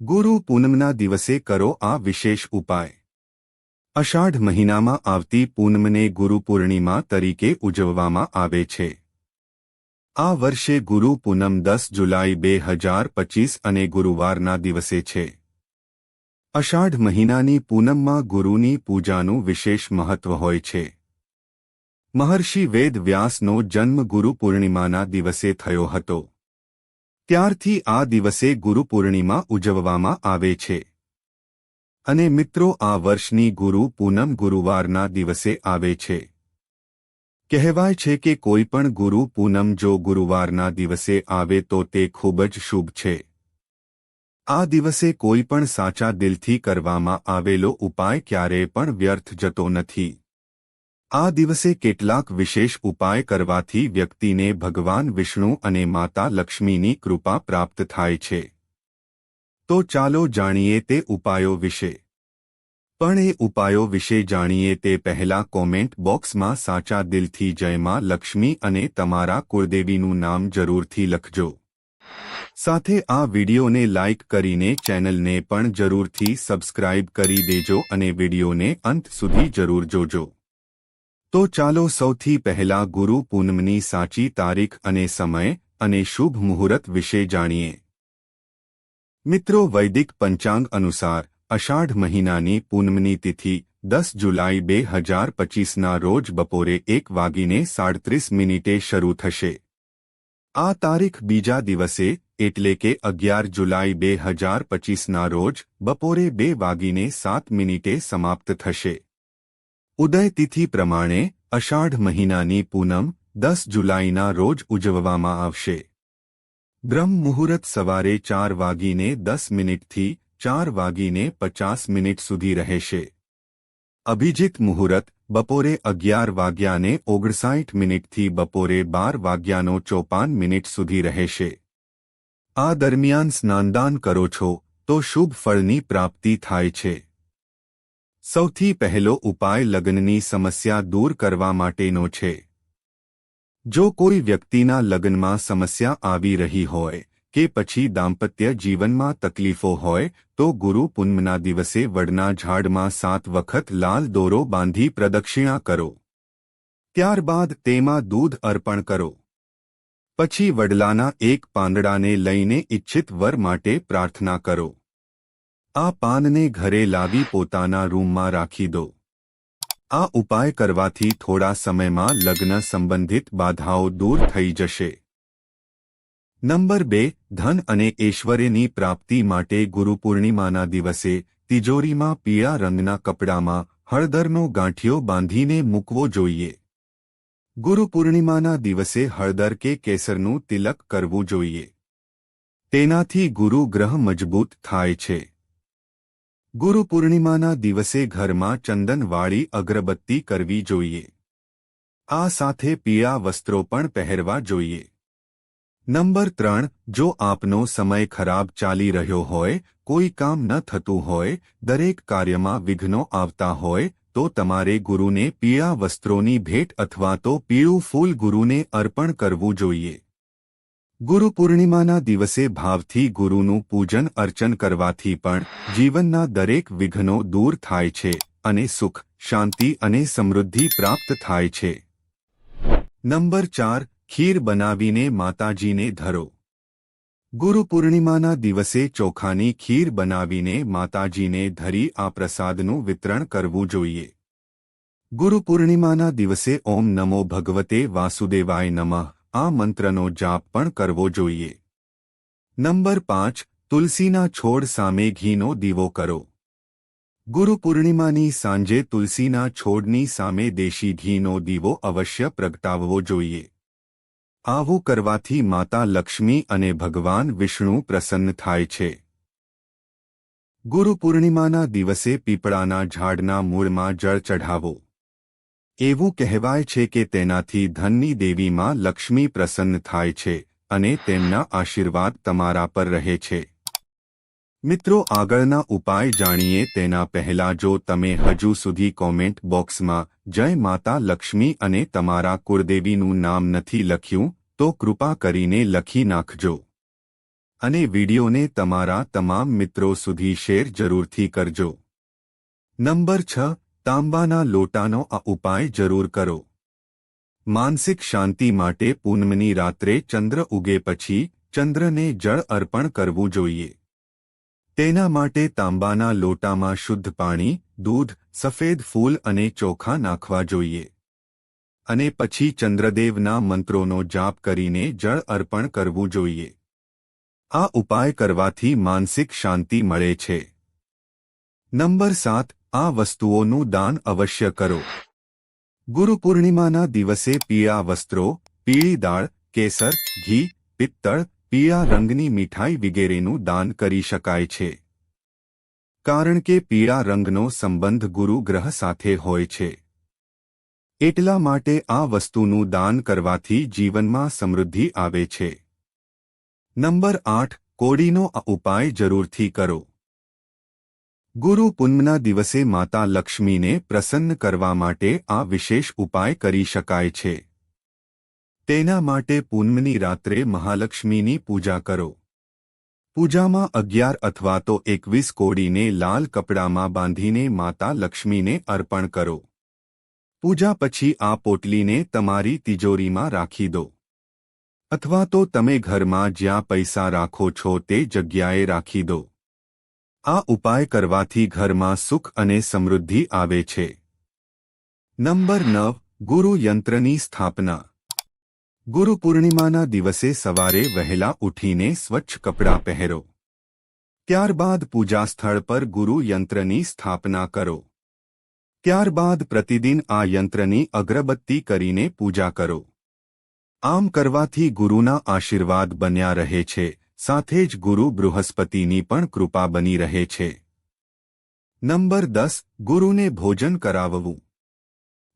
ગુરુ પૂનમના દિવસે કરો આ વિશેષ ઉપાય। અષાઢ મહિનામાં આવતી પૂનમને ગુરુ પૂર્ણિમા તરીકે ઉજવવામાં આવે છે। આ વર્ષે ગુરુ પૂનમ 10 જુલાઈ 2025 અને ગુરુવારના દિવસે છે। અષાઢ મહિનાની પૂનમમાં ગુરુની પૂજાનું વિશેષ મહત્વ હોય છે। મહર્ષિ વેદ વ્યાસનો જન્મ ગુરુ પૂર્ણિમાના દિવસે થયો હતો। ત્યારથી આ દિવસે ગુરુ પૂર્ણિમા ઉજવવામાં આવે છે। અને મિત્રો, આ વર્ષની ગુરુ પૂનમ ગુરુવારના દિવસે આવે છે। કહેવાય છે કે કોઈ પણ ગુરુ પૂનમ જો ગુરુવારના દિવસે આવે તો તે ખૂબ જ શુભ છે। આ દિવસે કોઈ પણ સાચા દિલથી કરવામાં આવેલો ઉપાય ક્યારેય પણ વ્યર્થ જતો નથી। આ દિવસે કેટલાક વિશેષ ઉપાય કરવાથી વ્યક્તિને ભગવાન વિષ્ણુ અને માતા લક્ષ્મીની કૃપા પ્રાપ્ત થાય છે। તો ચાલો જાણીએ તે ઉપાયો વિશે। પણ એ ઉપાયો વિશે જાણીએ તે પહેલા કોમેન્ટ બોક્સમાં સાચા દિલથી જય માં લક્ષ્મી અને તમારા કુળદેવીનું નામ જરૂરથી લખજો। સાથે આ વિડીયોને લાઇક કરીને ચેનલને પણ જરૂરથી સબસ્ક્રાઇબ કરી દેજો અને વિડીયોને અંત સુધી જરૂર જોજો। તો ચાલો સૌથી પહેલા ગુરુ પૂનમની સાચી તારીખ અને સમય અને શુભ મુહૂર્ત વિશે જાણીએ। મિત્રો, વૈદિક પંચાંગ અનુસાર અષાઢ મહિનાની પૂનમની તિથિ 10 જુલાઈ 2025ના રોજ બપોરે 1:37 શરૂ થશે। આ તારીખ બીજા દિવસે એટલે કે 11 જુલાઈ 2025ના રોજ બપોરે 2:07 સમાપ્ત થશે। ઉદય તિથિ પ્રમાણે અષાઢ મહિનાની પૂનમ 10 જુલાઈના રોજ ઉજવવામાં આવશે। બ્રહ્મ મુહૂર્ત સવારે 4:10 થી 4:50 સુધી રહેશે। અભિજીત મુહૂર્ત બપોરે 11:59 થી બપોરે 12:54 સુધી રહેશે। આ દરમિયાન સ્નાનદાન કરો છો તો શુભ ફળની પ્રાપ્તિ થાય છે। સૌથી પહેલો ઉપાય લગ્નની સમસ્યા દૂર કરવા માટેનો છે। જો કોઈ વ્યક્તિના લગ્નમાં સમસ્યા આવી રહી હોય કે પછી દાંપત્ય જીવનમાં તકલીફો હોય તો ગુરુ પૂનમના દિવસે વડના ઝાડમાં 7 વખત લાલ દોરો બાંધી પ્રદક્ષિણા કરો। ત્યારબાદ તેમાં દૂધ અર્પણ કરો। પછી વડલાના એક પાંદડાને લઈને ઇચ્છિત વર માટે પ્રાર્થના કરો। આ પાનને ઘરે લાવી પોતાના રૂમમાં રાખી દો। આ ઉપાય કરવાથી થોડા સમયમાં લગ્ન સંબંધિત બાધાઓ દૂર થઈ જશે। નંબર 2, ધન અને ઐશ્વર્યની પ્રાપ્તિ માટે ગુરુ પૂર્ણિમાના દિવસે તિજોરીમાં પીળા રંગના કપડામાં હળદરનો ગાંઠિયો બાંધીને મૂકવો જોઈએ। ગુરુ પૂર્ણિમાના દિવસે હળદર કે કેસરનું તિલક કરવું જોઈએ। તેનાથી ગુરુ ગ્રહ મજબૂત થાય છે। ગુરુ પૂર્ણિમાના દિવસે ઘરમાં ચંદનવાળી અગરબત્તી કરવી જોઈએ। આ સાથે પીળા વસ્ત્રો પણ પહેરવા જોઈએ। નંબર 3, જો આપનો સમય ખરાબ ચાલી રહ્યો હોય, કોઈ કામ ન થતું હોય, દરેક કાર્યમાં વિઘ્નો આવતા હોય તો તમારે ગુરુને પીળા વસ્ત્રોની ભેટ અથવા તો પીળું ફૂલ ગુરુને અર્પણ કરવું જોઈએ। ગુરુ પૂર્ણિમાના દિવસે ભાવથી ગુરુનું પૂજન અર્ચન કરવાથી પણ જીવનના દરેક વિઘ્નો દૂર થાય છે અને સુખ, શાંતિ અને સમૃદ્ધિ પ્રાપ્ત થાય છે। નંબર 4, ખીર બનાવીને માતાજીને ધરો। ગુરુ પૂર્ણિમાના દિવસે ચોખાની ખીર બનાવીને માતાજીને ધરી આ પ્રસાદનું વિતરણ કરવું જોઈએ। ગુરુ પૂર્ણિમાના દિવસે ઓમ નમો ભગવતે વાસુદેવાય નમઃ આ મંત્રનો જાપ પણ કરવો જોઈએ। નંબર 5, તુલસીના છોડ સામે ઘીનો દીવો કરો। ગુરુ પૂર્ણિમાની સાંજે તુલસીના છોડની સામે દેશી ઘીનો દીવો અવશ્ય પ્રગટાવવો જોઈએ। આવું કરવાથી માતા લક્ષ્મી અને ભગવાન વિષ્ણુ પ્રસન્ન થાય છે। ગુરુ પૂર્ણિમાના દિવસે પીપળાના ઝાડના મૂળમાં જળ ચઢાવો। એવું કહેવાય છે કે તેનાથી ધનની દેવીમાં લક્ષ્મી પ્રસન્ન થાય છે અને તેમના આશીર્વાદ તમારા પર રહે છે। મિત્રો, આગળના ઉપાય જાણીએ તેના પહેલા જો તમે હજુ સુધી કોમેન્ટ બોક્સમાં જય માતા લક્ષ્મી અને તમારા કુળદેવીનું નામ નથી લખ્યું તો કૃપા કરીને લખી નાખજો। અને વિડીયોને તમારા તમામ મિત્રો સુધી શેર જરૂરથી કરજો। નંબર 6 તાંબાના લોટાનો આ ઉપાય જરૂર કરો। માનસિક શાંતિ માટે પૂનમની રાત્રે ચંદ્ર ઉગે પછી ચંદ્રને જળ અર્પણ કરવું જોઈએ। તેના માટે તાંબાના લોટામાં શુદ્ધ પાણી, દૂધ, સફેદ ફૂલ અને ચોખા નાખવા જોઈએ અને પછી ચંદ્રદેવના મંત્રોનો જાપ કરીને જળ અર્પણ કરવું જોઈએ। આ ઉપાય કરવાથી માનસિક શાંતિ મળે છે। નંબર 7 આ વસ્તુઓનું દાન અવશ્ય કરો। ગુરુ પૂર્ણિમાના દિવસે પીળા વસ્ત્રો, પીળી દાળ, કેસર, ઘી, પિત્તળ, પીળા રંગની મીઠાઈ વગેરેનું દાન કરી શકાય છે, કારણ કે પીળા રંગનો સંબંધ ગુરુ ગ્રહ સાથે હોય છે। એટલા માટે આ વસ્તુનું દાન કરવાથી જીવનમાં સમૃદ્ધિ આવે છે। નંબર 8 કોડીનો આ ઉપાય જરૂરથી કરો। ગુરુ પૂનમના દિવસે માતા લક્ષ્મીને પ્રસન્ન કરવા માટે આ વિશેષ ઉપાય કરી શકાય છે। તેના માટે પૂનમની રાત્રે મહાલક્ષ્મીની પૂજા કરો। પૂજામાં 11 અથવા તો 21 કોડીને લાલ કપડામાં બાંધીને માતા લક્ષ્મીને અર્પણ કરો। પૂજા પછી આ પોટલીને તમારી તિજોરીમાં રાખી દો, અથવા તો તમે ઘરમાં જ્યાં પૈસા રાખો છો તે જગ્યાએ રાખી દો। આ ઉપાય કરવાથી ઘરમાં સુખ અને સમૃદ્ધિ આવે છે। નંબર 9 ગુરુ યંત્રની સ્થાપના। ગુરુ પૂર્ણિમાના દિવસે સવારે વહેલા ઉઠીને સ્વચ્છ કપડાં પહેરો। ત્યારબાદ પૂજા સ્થળ પર ગુરુ યંત્રની સ્થાપના કરો। ત્યારબાદ પ્રતિદિન આ યંત્રની અગરબત્તી કરીને પૂજા કરો। આમ કરવાથી ગુરુના આશીર્વાદ બન્યા રહે છે, સાથે જ ગુરુ બૃહસ્પતિની પણ કૃપા બની રહે છે। નંબર 10 ગુરુને ભોજન કરાવવું।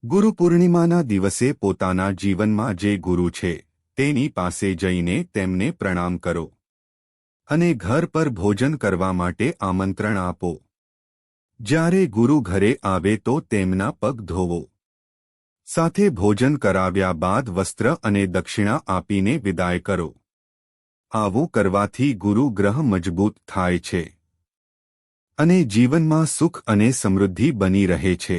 ગુરુ પૂર્ણિમાના દિવસે પોતાના જીવનમાં જે ગુરુ છે તેની પાસે જઈને તેમને પ્રણામ કરો અને ઘર પર ભોજન કરવા માટે આમંત્રણ આપો। જ્યારે ગુરુ ઘરે આવે તો તેમના પગ ધોવો। સાથે ભોજન કરાવ્યા બાદ વસ્ત્ર અને દક્ષિણા આપીને વિદાય કરો। આવું કરવાથી ગુરુ ગ્રહ મજબૂત થાય છે અને જીવનમાં સુખ અને સમૃદ્ધિ બની રહે છે।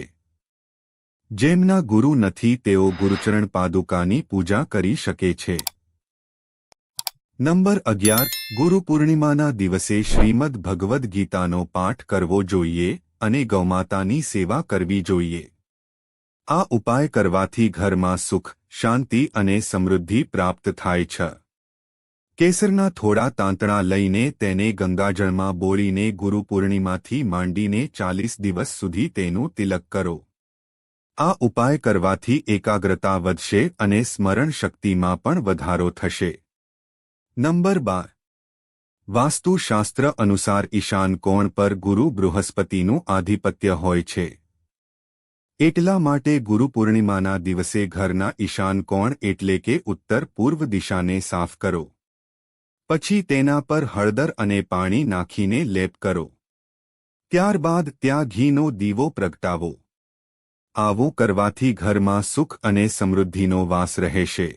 જેમના ગુરુ નથી તેઓ ગુરુચરણ પાદુકાની પૂજા કરી શકે છે। નંબર 11 ગુરુ પૂર્ણિમાના દિવસે શ્રીમદ ભગવદ્ ગીતાનો પાઠ કરવો જોઈએ અને ગૌમાતાની સેવા કરવી જોઈએ। આ ઉપાય કરવાથી ઘરમાં સુખ, શાંતિ અને સમૃદ્ધિ પ્રાપ્ત થાય છે। કેસરના થોડા તાંતણા લઈને તેને ગંગાજળમાં બોળીને ગુરુ પૂર્ણિમાથી માંડીને 40 દિવસ સુધી તેનું તિલક કરો। આ ઉપાય કરવાથી એકાગ્રતા વધશે અને સ્મરણ શક્તિમાં પણ વધારો થશે। નંબર 12 વાસ્તુશાસ્ત્ર અનુસાર ઈશાન કોણ પર ગુરુ બૃહસ્પતિનું આધિપત્ય હોય છે। એટલા માટે ગુરુ પૂર્ણિમાના દિવસે ઘરના ઈશાન કોણ એટલે કે ઉત્તર પૂર્વ દિશાને સાફ કરો। પછી તેના પર હળદર અને પાણી નાખીને લેપ કરો। ત્યારબાદ ત્યાં ઘીનો દીવો પ્રગટાવો। આવું કરવાથી ઘરમાં સુખ અને સમૃદ્ધિનો વાસ રહેશે।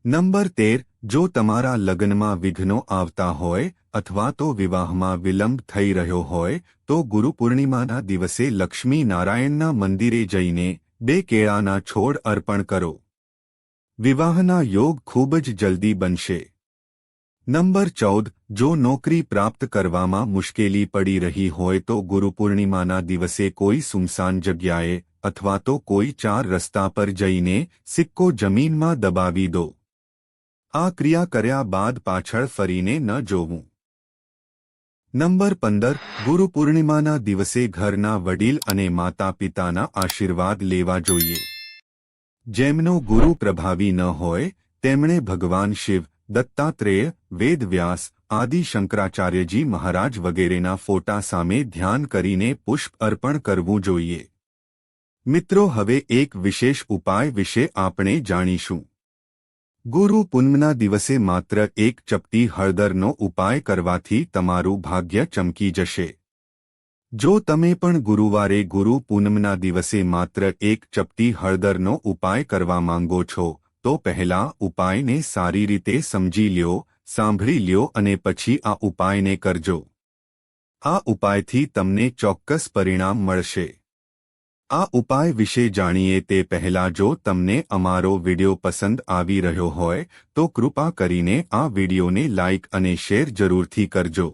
નંબર 13 જો તમારા લગ્નમાં વિઘ્નો આવતા હોય અથવા તો વિવાહમાં વિલંબ થઈ રહ્યો હોય તો ગુરુ પૂર્ણિમાના દિવસે લક્ષ્મી નારાયણના મંદિરે જઈને 2 કેળાના છોડ અર્પણ કરો। વિવાહના યોગ ખૂબ જ જલ્દી બનશે। નંબર 14 જો નોકરી પ્રાપ્ત કરવામાં મુશ્કેલી પડી રહી હોય તો ગુરુ પૂર્ણિમાના દિવસે કોઈ સુમસાન જગ્યાએ અથવા તો કોઈ 4 રસ્તા પર જઈને સિક્કો જમીનમાં દબાવી દો। આ ક્રિયા કર્યા બાદ પાછળ ફરીને ન જોવું। નંબર 15 ગુરુ પૂર્ણિમાના દિવસે ઘરના વડીલ અને માતા પિતાના આશીર્વાદ લેવા જોઈએ। જેમનો ગુરુ પ્રભાવી ન હોય તેમણે ભગવાન શિવ, દત્તાત્રેય, વેદવ્યાસ, આદિ શંકરાચાર્યજી મહારાજ વગેરેના ફોટા સામે ધ્યાન કરીને પુષ્પ અર્પણ કરવું જોઈએ। મિત્રો હવે એક વિશેષ ઉપાય વિશે આપણે જાણીશું। ગુરુ પૂનમના દિવસે માત્ર 1 ચપટી હળદરનો ઉપાય કરવાથી તમારું ભાગ્ય ચમકી જશે। જો તમે પણ ગુરુવારે ગુરુ પૂનમના દિવસે માત્ર 1 ચપટી હળદરનો ઉપાય કરવા માંગો છો તો પહેલા ઉપાયને સારી રીતે સમજી લ્યો સાંભળી લ્યો અને પછી આ ઉપાયને કરજો. આ ઉપાયથી તમને ચોક્કસ પરિણામ મળશે. આ ઉપાય વિશે જાણીએ તે પહેલાં જો તમને અમારો વિડિયો પસંદ આવી રહ્યો હોય તો કૃપા કરીને આ વિડિયોને લાઇક અને શેર જરૂરથી કરજો.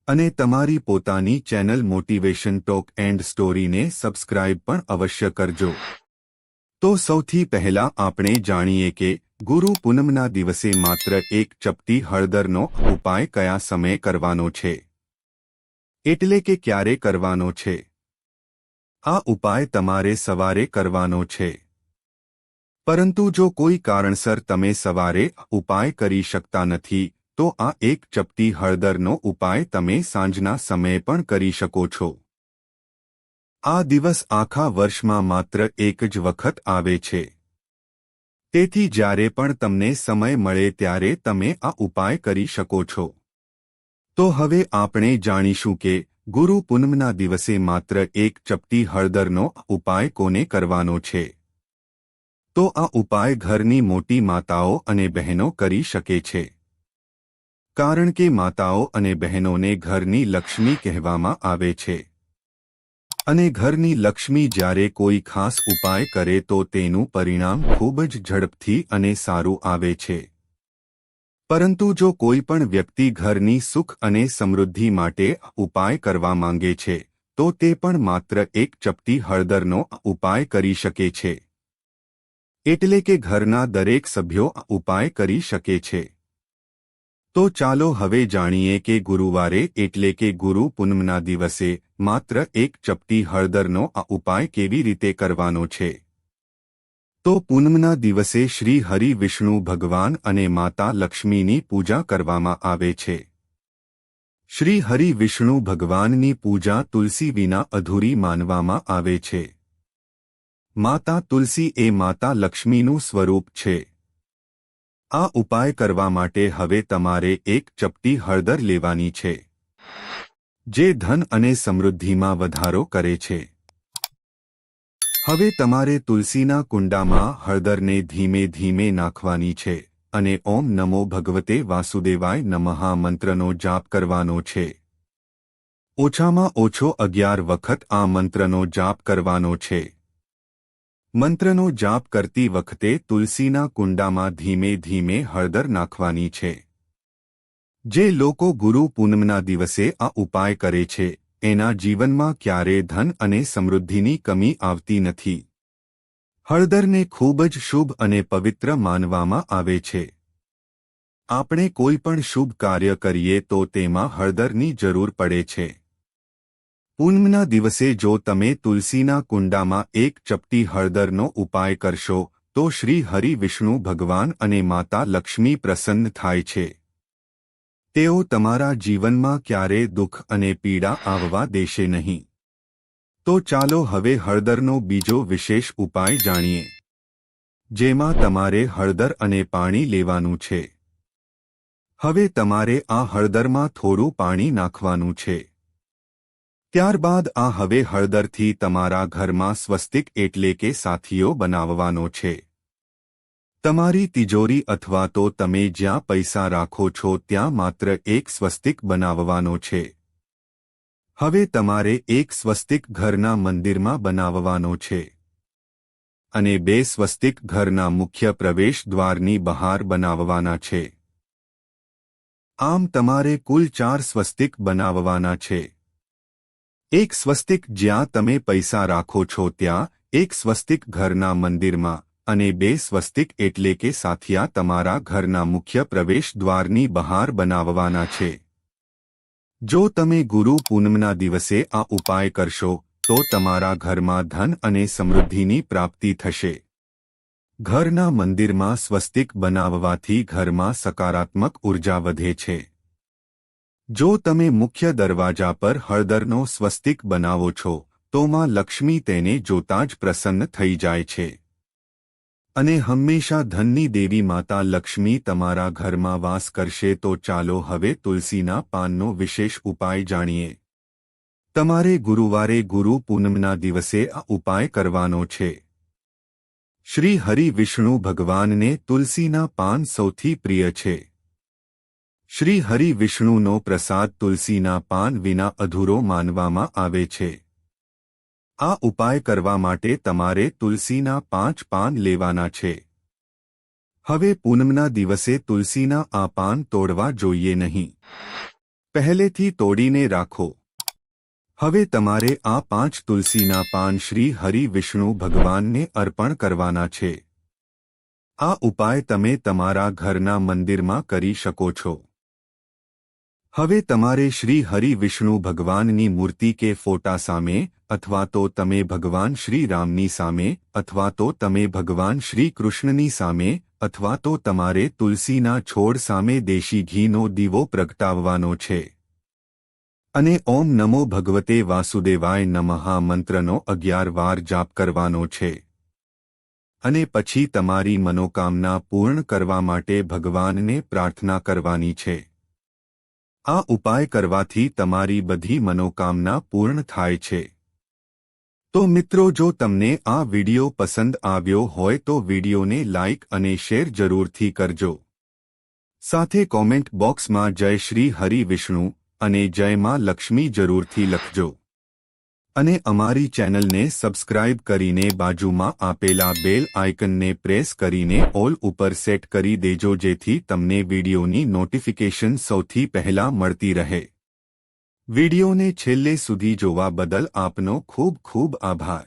અને તમારી પોતાની ચેનલ મોટિવેશન ટોક એન્ડ સ્ટોરીને સબસ્ક્રાઇબ પણ અવશ્ય કરજો. તો સૌથી પહેલા આપણે જાણીએ કે ગુરુ પૂનમના દિવસે માત્ર એક ચપટી હળદરનો ઉપાય કયા સમયે કરવાનો છે, એટલે કે ક્યારે કરવાનો છે. આ ઉપાય તમારે સવારે કરવાનો છે. પરંતુ જો કોઈ કારણસર તમે સવારે ઉપાય કરી શકતા નથી તો આ એક ચપટી હળદરનો ઉપાય તમે સાંજના સમયે પણ કરી શકો છો. આ દિવસ આખા વર્ષમાં માત્ર એક જ વખત આવે છે. તેથી જ્યારે પણ તમને સમય મળે ત્યારે તમે આ ઉપાય કરી શકો છો. તો હવે આપણે જાણીશું કે ગુરુ પૂનમના દિવસે માત્ર એક ચપટી હળદરનો ઉપાય કોને કરવાનો છે. તો આ ઉપાય ઘરની મોટી માતાઓ અને બહેનો કરી શકે છે. કારણ કે માતાઓ અને બહેનોને ઘરની લક્ષ્મી કહેવામાં આવે છે. અને ઘરની લક્ષ્મી જ્યારે કોઈ ખાસ ઉપાય કરે તો તેનું પરિણામ ખૂબ જ ઝડપથી અને સારું આવે છે. પરંતુ જો કોઈ પણ વ્યક્તિ ઘરની સુખ અને સમૃદ્ધિ માટે ઉપાય કરવા માંગે છે તો તે પણ માત્ર એક ચપટી હળદરનો ઉપાય કરી શકે છે. એટલે કે ઘરના દરેક સભ્યો ઉપાય કરી શકે છે. તો ચાલો હવે જાણીએ કે ગુરુવારે એટલે કે ગુરુ પૂનમના દિવસે માત્ર એક ચપટી હળદરનો આ ઉપાય કેવી રીતે કરવાનો છે. તો પૂનમના દિવસે શ્રી હરિ વિષ્ણુ ભગવાન અને માતા લક્ષ્મીની પૂજા કરવામાં આવે છે. શ્રી હરિ વિષ્ણુ ભગવાનની પૂજા તુલસી વિના અધૂરી માનવામાં આવે છે. માતા તુલસી એ માતા લક્ષ્મીનું સ્વરૂપ છે. આ ઉપાય કરવા માટે હવે તમારે એક ચપટી હળદર લેવાની છે, જે ધન અને સમૃદ્ધિમાં વધારો કરે છે. હવે તમારે તુલસીના કુંડામાં હળદરને ધીમે ધીમે નાખવાની છે અને ઓમ નમો ભગવતે વાસુદેવાય નમઃ મંત્રનો જાપ કરવાનો છે. ઓછામાં ઓછો 11 વખત આ મંત્રનો જાપ કરવાનો છે. મંત્રનો જાપ કરતી વખતે તુલસીના કુંડામાં ધીમે ધીમે હળદર નાખવાની છે. જે લોકો ગુરુ પૂનમના દિવસે આ ઉપાય કરે છે એના જીવનમાં ક્યારેય ધન અને સમૃદ્ધિની કમી આવતી નથી. હળદરને ખૂબ જ શુભ અને પવિત્ર માનવામાં આવે છે. આપણે કોઈ પણ શુભ કાર્ય કરીએ તો તેમાં હળદરની જરૂર પડે છે. પૂનમના દિવસે જો તમે તુલસીના કુંડામાં એક ચપટી હળદરનો ઉપાય કરશો તો શ્રી હરિ વિષ્ણુ ભગવાન અને માતા લક્ષ્મી પ્રસન્ન થાય છે. તેઓ તમારા જીવનમાં ક્યારેય દુઃખ અને પીડા આવવા દેશે નહીં. તો ચાલો હવે હળદરનો બીજો વિશેષ ઉપાય જાણીએ, જેમાં તમારે હળદર અને પાણી લેવાનું છે. હવે તમારે આ હળદરમાં થોડું પાણી નાખવાનું છે. ત્યારબાદ આ હવે હળદરથી તમારા ઘરમાં સ્વસ્તિક એટલે કે સાથીઓ બનાવવાનો છે. તમારી તિજોરી અથવા તો તમે જ્યાં પૈસા રાખો છો ત્યાં માત્ર એક સ્વસ્તિક બનાવવાનો છે. હવે તમારે એક સ્વસ્તિક ઘરના મંદિરમાં બનાવવાનો છે. અને 2 સ્વસ્તિક ઘરના મુખ્ય પ્રવેશ દ્વારની બહાર બનાવવાના છે. આમ તમારે કુલ 4 સ્વસ્તિક બનાવવાના છે. એક સ્વસ્તિક જ્યાં તમે પૈસા રાખો છો ત્યાં, એક સ્વસ્તિક ઘરના મંદિરમાં અને 2 સ્વસ્તિક એટલે કે સાથિયા તમારા ઘરના મુખ્ય પ્રવેશ દ્વારની બહાર બનાવવાના છે. જો તમે ગુરુ પૂનમના દિવસે આ ઉપાય કરશો તો તમારા ઘરમાં ધન અને સમૃદ્ધિની પ્રાપ્તિ થશે. ઘરના મંદિરમાં સ્વસ્તિક બનાવવાથી ઘરમાં સકારાત્મક ઉર્જા વધે છે. જો તમે મુખ્ય દરવાજા પર હળદરનો સ્વસ્તિક બનાવો છો તો માં લક્ષ્મી તેને જોતાં જ પ્રસન્ન થઈ જાય છે. અને હંમેશા ધનની દેવી માતા લક્ષ્મી તમારા ઘરમાં વાસ કરશે. તો ચાલો હવે તુલસીના પાનનો વિશેષ ઉપાય જાણીએ. તમારે ગુરુવારે ગુરુ પૂનમના દિવસે આ ઉપાય કરવાનો છે. શ્રી હરિ વિષ્ણુ ભગવાનને તુલસીના પાન સૌથી પ્રિય છે. શ્રી હરિ વિષ્ણુનો પ્રસાદ તુલસીના પાન વિના અધૂરો માનવામાં આવે છે. આ ઉપાય કરવા માટે તમારે તુલસીના 5 પાન લેવાના છે. હવે પૂનમના દિવસે તુલસીના આ પાન તોડવા જોઈએ નહીં. પહેલેથી તોડીને રાખો. હવે તમારે આ 5 તુલસીના પાન શ્રી હરિ વિષ્ણુ ભગવાનને અર્પણ કરવાના છે. આ ઉપાય તમે તમારા ઘરના મંદિરમાં કરી શકો છો. હવે તમારે શ્રી હરિ વિષ્ણુ ભગવાનની મૂર્તિ કે ફોટા સામે અથવા તો તમે ભગવાન શ્રી રામની સામે અથવા તો તમે ભગવાન શ્રી કૃષ્ણની સામે અથવા તો તમારે તુલસીના છોડ સામે દેશી ઘીનો દીવો પ્રગટાવવાનો છે અને ઓમ નમો ભગવતે વાસુદેવાય નમઃ મંત્રનો 11 વાર જાપ કરવાનો છે અને પછી તમારી મનોકામના પૂર્ણ કરવા માટે ભગવાનને પ્રાર્થના કરવાની છે. આ ઉપાય કરવાથી તમારી બધી મનોકામના પૂર્ણ થાય છે. તો મિત્રો, જો તમને આ વિડિયો પસંદ આવ્યો હોય તો વિડિયોને લાઇક અને શેર જરૂરથી કરજો. સાથે કોમેન્ટ બોક્સમાં જય શ્રી હરિ વિષ્ણુ અને જય માં લક્ષ્મી જરૂરથી લખજો અને અમારી ચેનલને સબસ્ક્રાઇબ કરીને બાજુમાં આપેલા બેલ આઇકનને પ્રેસ કરીને ઓલ ઉપર સેટ કરી દેજો જેથી તમને વિડિયોની નોટિફિકેશન સૌથી પહેલા મળતી રહે. વિડિયોને છેલ્લે સુધી જોવા બદલ આપનો ખૂબ ખૂબ આભાર.